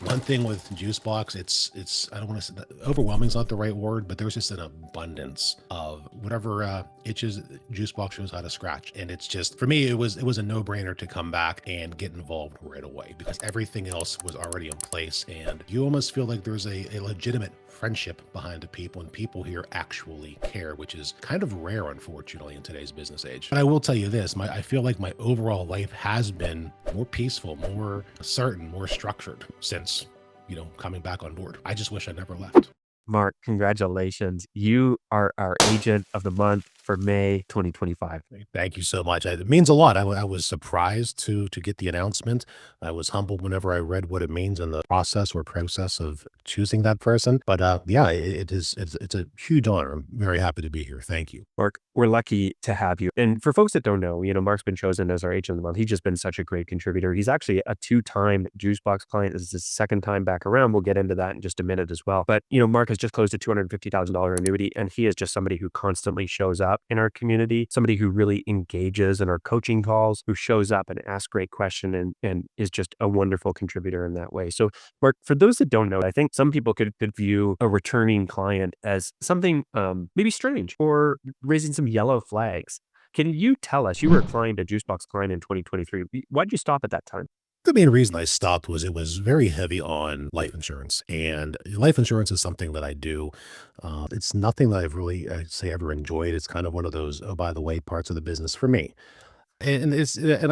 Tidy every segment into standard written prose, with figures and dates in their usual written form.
One thing with Juicebox, I don't want to say that overwhelming is not the right word, but there's just an abundance of whatever itches Juicebox knows how to scratch, and it's just for me it was a no brainer to come back and get involved right away because everything else was already in place, and you almost feel like there's a legitimate friendship behind the people, and people here actually care, which is kind of rare, unfortunately, in today's business age. But I will tell you this: I feel like my overall life has been more peaceful, more certain, more structured since coming back on board. I just wish I never left. Mark, congratulations. You are our agent of the month for May 2025. Thank you so much. It means a lot. I was surprised to get the announcement. I was humbled whenever I read what it means in the process of choosing that person. But yeah, it's a huge honor. I'm very happy to be here. Thank you. Mark, we're lucky to have you. And for folks that don't know, Mark's been chosen as our agent of the month. He's just been such a great contributor. He's actually a two-time Juicebox client. This is his second time back around. We'll get into that in just a minute as well. But, Mark has just closed a $250,000 annuity, and he is just somebody who constantly shows up in our community, somebody who really engages in our coaching calls, who shows up and asks great questions and is just a wonderful contributor in that way. So, Mark, for those that don't know, I think some people could view a returning client as something maybe strange or raising some yellow flags. Can you tell us, you were a client, a Juicebox client in 2023. Why'd you stop at that time? The main reason I stopped was it was very heavy on life insurance, and life insurance is something that I do. It's nothing that I've really, I'd say, ever enjoyed. It's kind of one of those, oh, by the way, parts of the business for me. And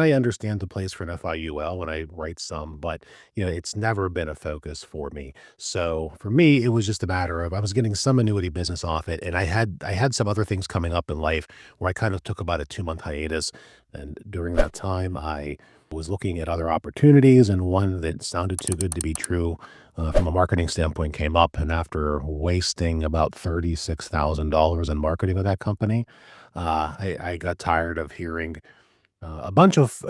I understand the place for an FIUL when I write some, but it's never been a focus for me. So for me, it was just a matter of I was getting some annuity business off it, and I had some other things coming up in life where I kind of took about a 2 month hiatus. And during that time, I was looking at other opportunities, and one that sounded too good to be true from a marketing standpoint came up. And after wasting about $36,000 in marketing with that company, I got tired of hearing a bunch of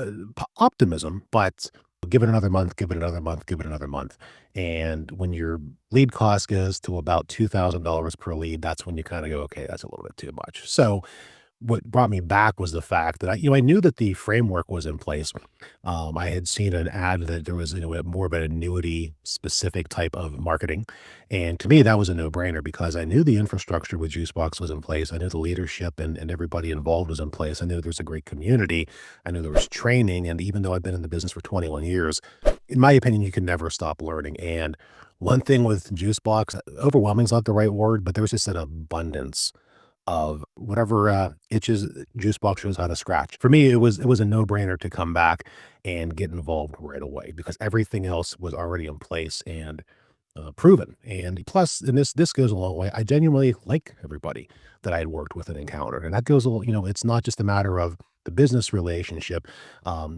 optimism, but give it another month, give it another month, give it another month. And when your lead cost goes to about $2,000 per lead, that's when you kind of go, okay, that's a little bit too much. So what brought me back was the fact that I knew that the framework was in place. I had seen an ad that there was, more of an annuity specific type of marketing. And to me, that was a no brainer because I knew the infrastructure with Juicebox was in place. I knew the leadership and everybody involved was in place. I knew there was a great community. I knew there was training. And even though I've been in the business for 21 years, in my opinion, you can never stop learning. And one thing with Juicebox, overwhelming is not the right word, but there was just an abundance of whatever itches Juicebox shows how to scratch. For me, it was a no brainer to come back and get involved right away because everything else was already in place and proven. And plus, and this goes a long way. I genuinely like everybody that I had worked with and encountered, and that goes a little. It's not just a matter of the business relationship.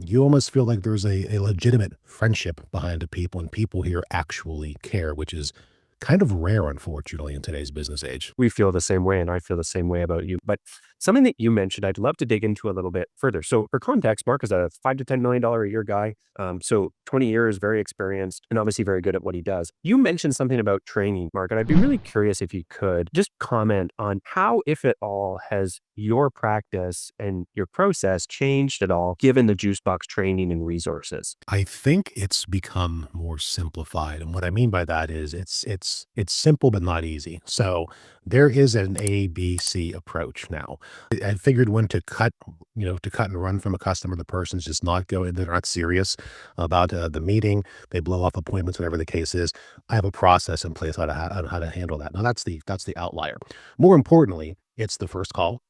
You almost feel like there's a legitimate friendship behind the people, and people here actually care, which is kind of rare, unfortunately, in today's business age. We feel the same way, and I feel the same way about you. But something that you mentioned, I'd love to dig into a little bit further. So, for context, Mark is a $5 to $10 million a year guy. So 20 years, very experienced, and obviously very good at what he does. You mentioned something about training, Mark, and I'd be really curious if you could just comment on how, if at all, has your practice and your process changed at all given the Juicebox training and resources? I think it's become more simplified, and what I mean by that is it's simple but not easy. So there is an ABC approach now. I figured when to cut, to cut and run from a customer. The person's just not going; they're not serious about the meeting. They blow off appointments, whatever the case is. I have a process in place on how to handle that. Now that's the outlier. More importantly, it's the first call,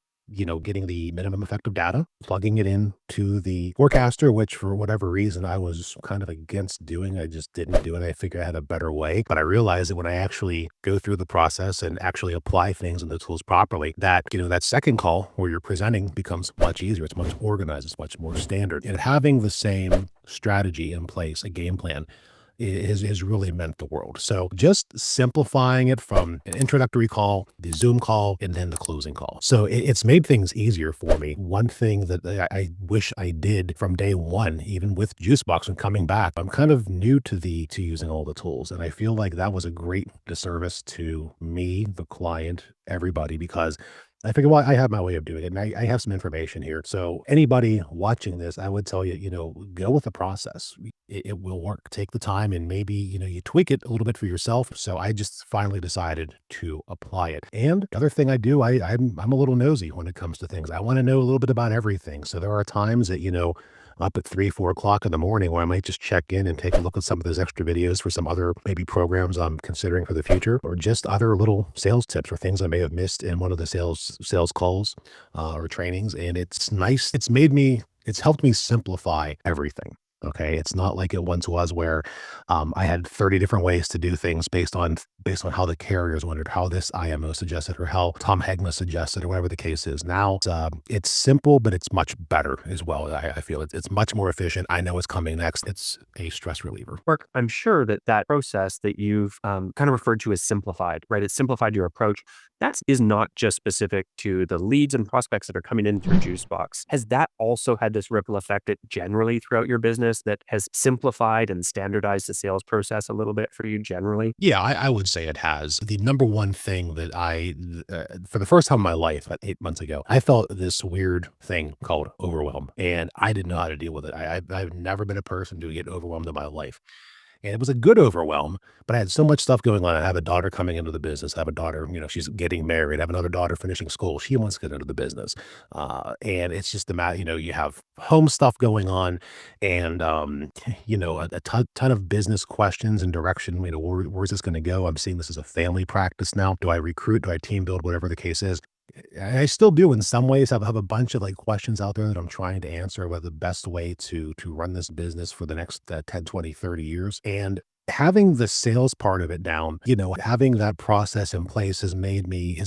getting the minimum effective data, plugging it in to the forecaster, which for whatever reason I was kind of against doing. I just didn't do it. I figured I had a better way. But I realized that when I actually go through the process and actually apply things in the tools properly, that second call where you're presenting becomes much easier. It's much organized. It's much more standard. And having the same strategy in place, a game plan, is really meant the world. So just simplifying it from an introductory call, the Zoom call, and then the closing call. So it's made things easier for me. One thing that I wish I did from day one, even with Juicebox and coming back, I'm kind of new to using all the tools. And I feel like that was a great disservice to me, the client, everybody, because I figured, well, I have my way of doing it, and I have some information here. So anybody watching this, I would tell you, go with the process. It will work. Take the time and maybe, you tweak it a little bit for yourself. So I just finally decided to apply it. And the other thing I do, I'm a little nosy when it comes to things. I want to know a little bit about everything. So there are times that, up at 3, 4 o'clock in the morning where I might just check in and take a look at some of those extra videos for some other maybe programs I'm considering for the future, or just other little sales tips or things I may have missed in one of the sales calls or trainings. And it's nice. It's helped me simplify everything. Okay. It's not like it once was where I had 30 different ways to do things based on how the carriers wanted, how this IMO suggested, or how Tom Hegma suggested, or whatever the case is. Now it's simple, but it's much better as well. I feel it's much more efficient. I know what's coming next. It's a stress reliever. Mark, I'm sure that that process that you've kind of referred to as simplified, right? It's simplified your approach. That is not just specific to the leads and prospects that are coming in through Juicebox. Has that also had this ripple effect generally throughout your business that has simplified and standardized the sales process a little bit for you generally? Yeah, I would say it has. The number one thing that for the first time in my life, about 8 months ago, I felt this weird thing called overwhelm, and I didn't know how to deal with it. I've never been a person to get overwhelmed in my life. And it was a good overwhelm, but I had so much stuff going on. I have a daughter coming into the business. I have a daughter, she's getting married. I have another daughter finishing school. She wants to get into the business. And it's just the matter, you have home stuff going on and, a ton of business questions and direction. Where's this going to go? I'm seeing this as a family practice now. Do I recruit? Do I team build? Whatever the case is. I still do in some ways have a bunch of like questions out there that I'm trying to answer about the best way to run this business for the next 10, 20, 30 years. And having the sales part of it down, having that process in place has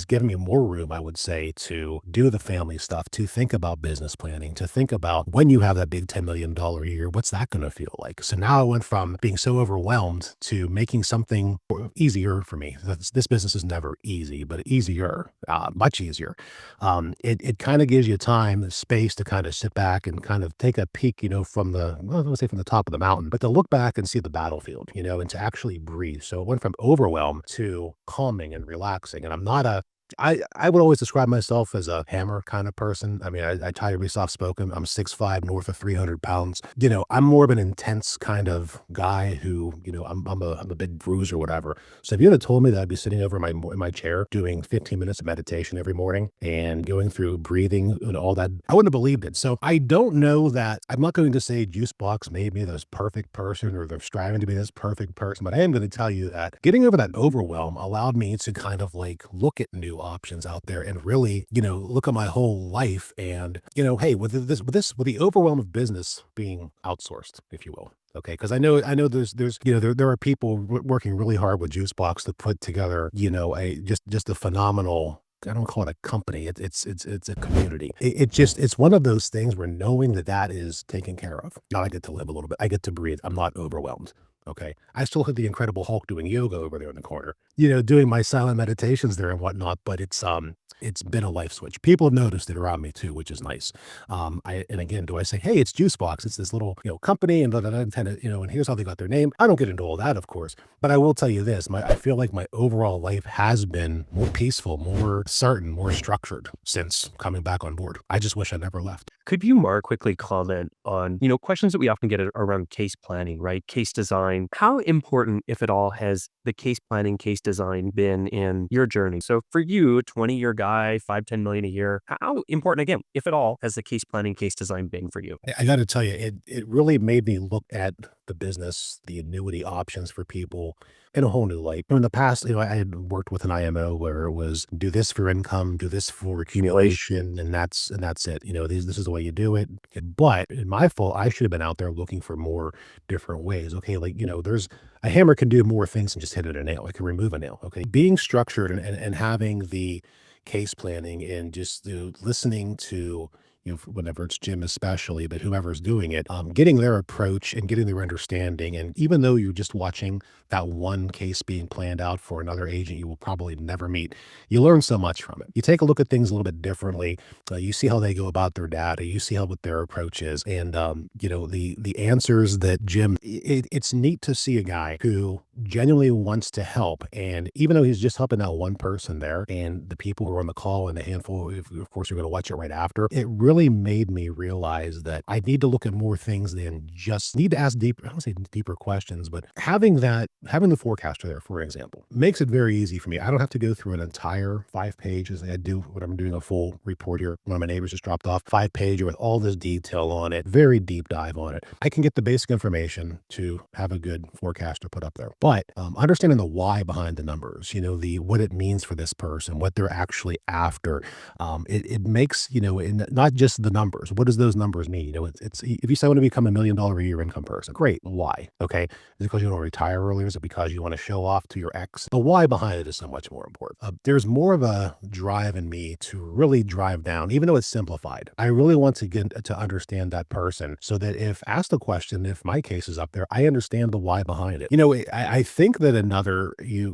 given me more room, I would say, to do the family stuff, to think about business planning, to think about when you have that big $10 million a year, what's that going to feel like? So now I went from being so overwhelmed to making something easier for me. This business is never easy, but easier, much easier. It kind of gives you time, the space to kind of sit back and kind of take a peek, I would say from the top of the mountain, but to look back and see the battlefield, and to actually breathe. So it went from overwhelm to calming and relaxing. And I would always describe myself as a hammer kind of person. I mean, I try to be soft spoken. I'm 6'5", north of 300 pounds. I'm more of an intense kind of guy who, I'm a big bruiser or whatever. So if you had told me that I'd be sitting over in my chair doing 15 minutes of meditation every morning and going through breathing and all that, I wouldn't have believed it. So I don't know that I'm not going to say Juicebox made me this perfect person or they're striving to be this perfect person, but I am going to tell you that getting over that overwhelm allowed me to kind of like look at new options out there and really, look at my whole life and, hey, with the overwhelm of business being outsourced, if you will. Okay, because I know there's there are people working really hard with Juicebox to put together a just a phenomenal. I don't call it a company. It's a community. It's one of those things where knowing that is taken care of. Now I get to live a little bit. I get to breathe. I'm not overwhelmed. Okay. I still have the Incredible Hulk doing yoga over there in the corner, doing my silent meditations there and whatnot, but it's been a life switch. People have noticed it around me too, which is nice. And again, do I say, hey, it's Juicebox. It's this little, company and and here's how they got their name. I don't get into all that, of course, but I will tell you this, I feel like my overall life has been more peaceful, more certain, more structured since coming back on board. I just wish I never left. Could you, Mark, quickly comment on, questions that we often get around case planning, right? Case design. How important, if at all, has the case planning, case design been in your journey? So for you, a 20-year guy, 5, 10 million a year, how important, again, if at all, has the case planning, case design been for you? I got to tell you, it really made me look at the business, the annuity options for people in a whole new light. In the past, I had worked with an IMO where it was do this for income, do this for accumulation, and that's it. This is the way you do it. But in my fault, I should have been out there looking for more different ways. Okay, like there's a hammer can do more things than just hit a nail. It can remove a nail. Okay, being structured and having the case planning and just listening to whenever it's Jim especially, but whoever's doing it, getting their approach and getting their understanding. And even though you're just watching that one case being planned out for another agent you will probably never meet, you learn so much from it. You take a look at things a little bit differently. You see how they go about their data. You see how what their approach is, and the answers that Jim. It's neat to see a guy who genuinely wants to help, and even though he's just helping out one person there, and the people who are on the call and the handful, of course, you're going to watch it right after. It really made me realize that I need to look at more things than just need to ask deeper. I don't say deeper questions, but having the forecaster there, for example, makes it very easy for me. I don't have to go through an entire 5 pages. I do when I'm doing a full report here. One of my neighbors just dropped off 5 pager with all this detail on it, very deep dive on it. I can get the basic information to have a good forecaster put up there. But understanding the why behind the numbers, the what it means for this person, what they're actually after, it makes not just the numbers. What does those numbers mean? It's if you say I want to become $1 million a year income person, great. Why? Okay, is it because you want to retire earlier? Is it because you want to show off to your ex? The why behind it is so much more important. There's more of a drive in me to really drive down, even though it's simplified. I really want to get to understand that person so that if asked a question, if my case is up there, I understand the why behind it. I think that another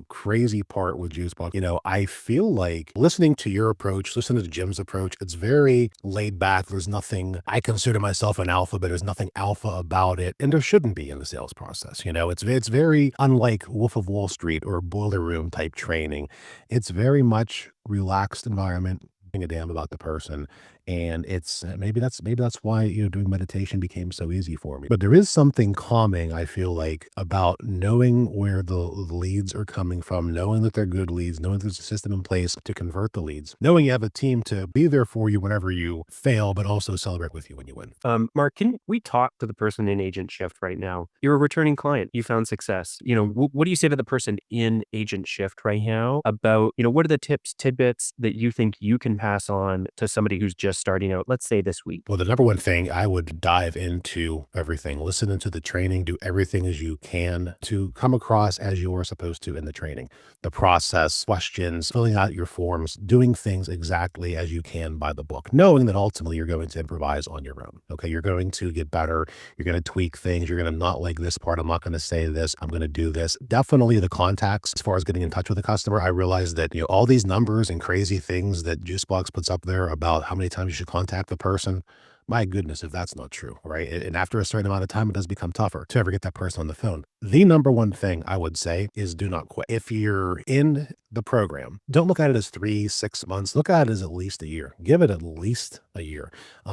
crazy part with Juicebox, I feel like listening to your approach, listening to Jim's approach, it's very laid back. There's nothing, I consider myself an alpha, but there's nothing alpha about it. And there shouldn't be in the sales process. It's very unlike Wolf of Wall Street or Boiler Room type training. It's very much relaxed environment, giving a damn about the person. And it's maybe that's why doing meditation became so easy for me. But there is something calming, I feel like, about knowing where the leads are coming from, knowing that they're good leads, knowing there's a system in place to convert the leads, knowing you have a team to be there for you whenever you fail, but also celebrate with you when you win. Mark, can we talk to the person in agent shift right now? You're a returning client. You found success. What do you say to the person in agent shift right now about, what are the tips, tidbits that you think you can pass on to somebody who's just starting out, let's say this week? Well, the number one thing, I would dive into everything, listen into the training, do everything as you can to come across as you are supposed to in the training. The process, questions, filling out your forms, doing things exactly as you can by the book, knowing that ultimately you're going to improvise on your own. Okay. You're going to get better. You're going to tweak things. You're going to not like this part. I'm not going to say this. I'm going to do this. Definitely the contacts as far as getting in touch with the customer. I realized that, all these numbers and crazy things that Juicebox puts up there about how many times you should contact the person. My goodness, if that's not true, right? And after a certain amount of time, it does become tougher to ever get that person on the phone. The number one thing I would say is do not quit. If you're in the program, don't look at it as 3, 6 months. Look at it as at least a year. Give it at least a year,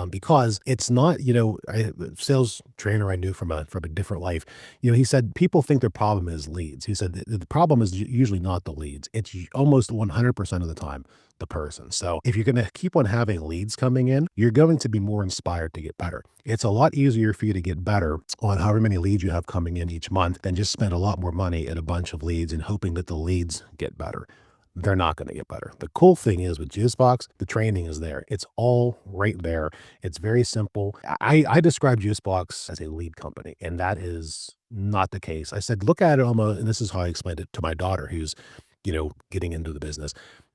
because it's not. A sales trainer I knew from a different life. He said people think their problem is leads. He said the problem is usually not the leads. It's almost 100% of the time the person. So if you're going to keep on having leads coming in, you're going to be more inspired to get better. It's a lot easier for you to get better on however many leads you have coming in each month than just spend a lot more money at a bunch of leads and hoping that the leads get better. They're not going to get better. The cool thing is with Juicebox, the training is there. It's all right there. It's very simple. I describe Juicebox as a lead company, and that is not the case. I said, look at it almost, and this is how I explained it to my daughter who's, getting into the business.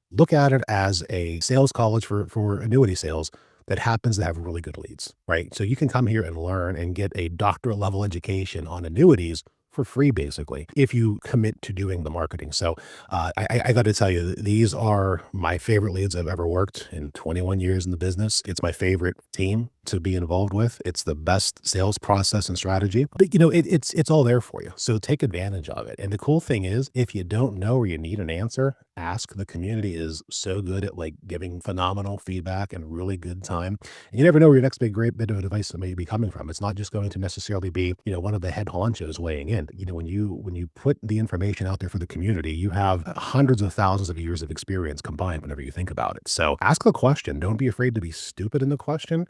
Look at it as a sales college for annuity sales that happens to have really good leads, right? So you can come here and learn and get a doctorate level education on annuities for free, basically, if you commit to doing the marketing. So I got to tell you, these are my favorite leads I've ever worked in 21 years in the business. It's my favorite team to be involved with. It's the best sales process and strategy. But it's all there for you. So take advantage of it. And the cool thing is, if you don't know or you need an answer, ask. The community is so good at giving phenomenal feedback and really good time. And you never know where your next great bit of advice may be coming from. It's not just going to necessarily be, one of the head honchos weighing in. When you put the information out there for the community, you have hundreds of thousands of years of experience combined whenever you think about it. So ask the question. Don't be afraid to be stupid in the question.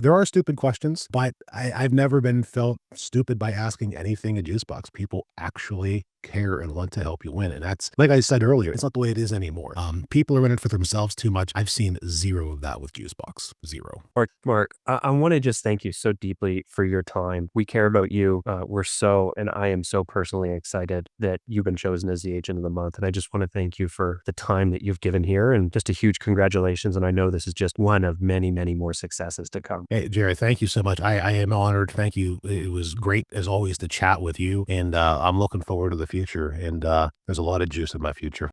There are stupid questions, but I've never been felt stupid by asking anything at Juicebox. People actually care and want to help you win. And that's, like I said earlier, it's not the way it is anymore. People are in it for themselves too much. I've seen zero of that with Juicebox. Zero. Mark, I want to just thank you so deeply for your time. We care about you. And I am so personally excited that you've been chosen as the agent of the month. And I just want to thank you for the time that you've given here and just a huge congratulations. And I know this is just one of many, many more successes to come. Hey, Jerry, thank you so much. I am honored. Thank you. It was great as always to chat with you. And I'm looking forward to the future. And there's a lot of juice in my future.